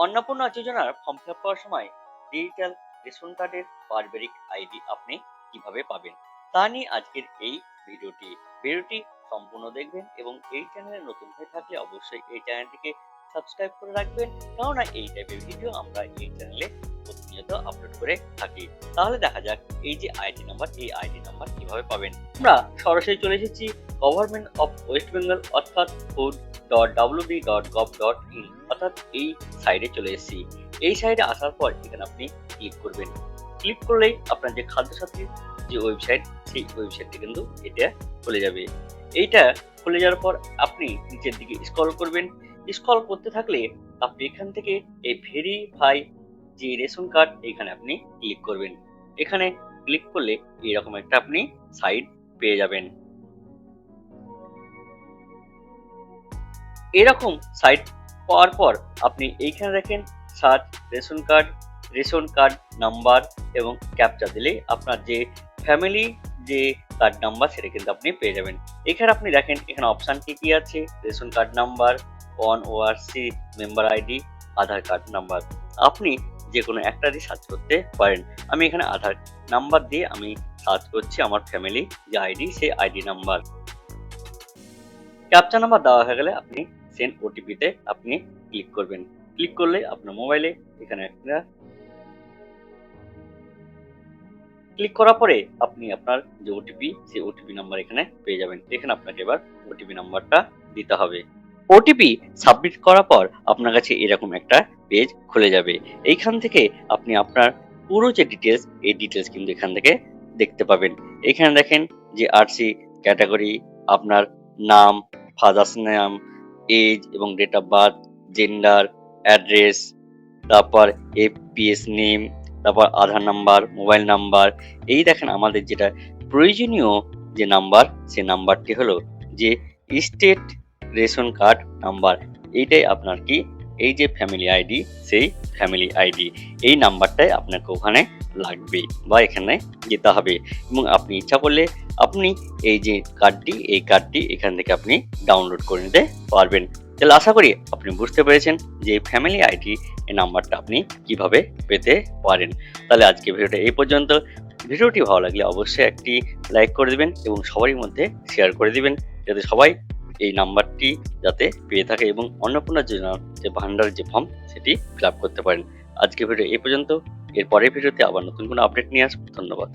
অন্নপূর্ণা যোজনার form fill up করার সময় ডিজিটাল রেশন কার্ডের পারিবারিক আইডি আপনি কিভাবে পাবেন তা নিয়ে আজকের এই ভিডিওটি সম্পূর্ণ দেখবেন এবং এই চ্যানেলে নতুন হয়ে থাকলে অবশ্যই এই চ্যানেলটিকে সাবস্ক্রাইব করে রাখবেন, কেননা এই টাইপের ভিডিও আমরা এই চ্যানেলে প্রতিনিয়ত আপলোড করে থাকি। তাহলে দেখা যাক এই যে আইডি নাম্বার, এই আইডি নাম্বার কিভাবে পাবেন। আমরা সরাসরি চলে এসেছি গভর্নমেন্ট অফ ওয়েস্ট বেঙ্গল অর্থাৎ food.wb.gov.in অর্থাৎ এই সাইডে চলে এসেছি। এই সাইডে আসার পর এখানে আপনি ক্লিক করবেন। ক্লিক করলেই আপনার যে খাদ্য সাথীর যে ওয়েবসাইট, সেই ওয়েবসাইটটি কিন্তু এটা খুলে যাবে। এইটা খুলে যাওয়ার পর আপনি নিচের দিকে স্ক্রল করবেন। স্ক্রল করতে থাকলে আপনি এখান থেকে এই ভেরিফাই যে রেশন কার্ড, এখানে আপনি ক্লিক করবেন। এখানে ক্লিক করলে এরকম একটা আপনি সাইট পেয়ে যাবেন। এরকম সাইট পাওয়ার পর আপনি এইখানে দেখেন সার্চ রেশন কার্ড নাম্বার এবং ক্যাপচা দিলে আপনার যে ফ্যামিলি যে কার্ড নাম্বার সেটা কিন্তু আপনি পেয়ে যাবেন। এখানে আপনি দেখেন এখানে অপশন কি আছে, ration card number, ORC member ID, Aadhaar card number. আপনি যে কোনো একটা দিয়ে সার্চ করতে পারেন। আমি এখানে আধার নাম্বার দিয়ে আমি সার্চ করছি আমার ফ্যামিলি যে আইডি, সেই আইডি নাম্বার। ক্যাপচা নাম্বার দেওয়া হয়ে গেলে আপনি সেন্ড ওটিপিতে আপনি ক্লিক করবেন। ক্লিক করলে আপনার মোবাইলে এখানে একটা ক্লিক করার পরে আপনি আপনার যে ওটিপি, সেই ওটিপি নাম্বার এখানে পেয়ে যাবেন। এখানে আপনাকে এবার ওটিপি নাম্বারটা দিতে হবে। ওটিপি সাবমিট করার পর আপনার কাছে এরকম একটা পেজ খুলে যাবে। এইখান থেকে আপনি আপনার পুরো যে ডিটেলস, এই ডিটেলস কিন্তু এখান থেকে দেখতে পাবেন। এখানে দেখেন যে আরসি ক্যাটাগরি, আপনার নাম, ফাদার্স নাম, এজ এবং date of birth, gender, address, তারপর এপিএস নেম, তারপর আধার নাম্বার, মোবাইল নাম্বার। এই দেখেন আমাদের যেটা প্রয়োজনীয় যে নাম্বার, সেই নাম্বারটি হলো যে স্টেট রেশন কার্ড নাম্বার। এইটাই আপনার কি এই যে ফ্যামিলি আইডি, সেই ফ্যামিলি আইডি এই নাম্বারটাই আপনাকে ওখানে লাগবে বা এখানে যেতে হবে। এবং আপনি ইচ্ছা করলে আপনি এই যে কার্ডটি, এই কার্ডটি এখান থেকে আপনি ডাউনলোড করে নিতে পারবেন। তাহলে আশা করি আপনি বুঝতে পেরেছেন যে ফ্যামিলি আইডি এই নাম্বারটা আপনি কিভাবে পেতে পারেন। তাহলে আজকে ভিডিওটা এই পর্যন্ত। ভিডিওটি ভালো লাগলে অবশ্যই একটি লাইক করে দিবেন এবং সবারই মধ্যে শেয়ার করে দিবেন, যাতে সবাই এই নাম্বারটি যাতে পেয়ে থাকে এবং অন্নপূর্ণা যোজনার যে ভান্ডারের যে ফর্ম সেটি ফিল আপ করতে পারেন। আজকে ভিডিও এই পর্যন্ত। এর পরের ভিডিওতে আবার নতুন কোনো আপডেট নিয়ে আসবো। ধন্যবাদ।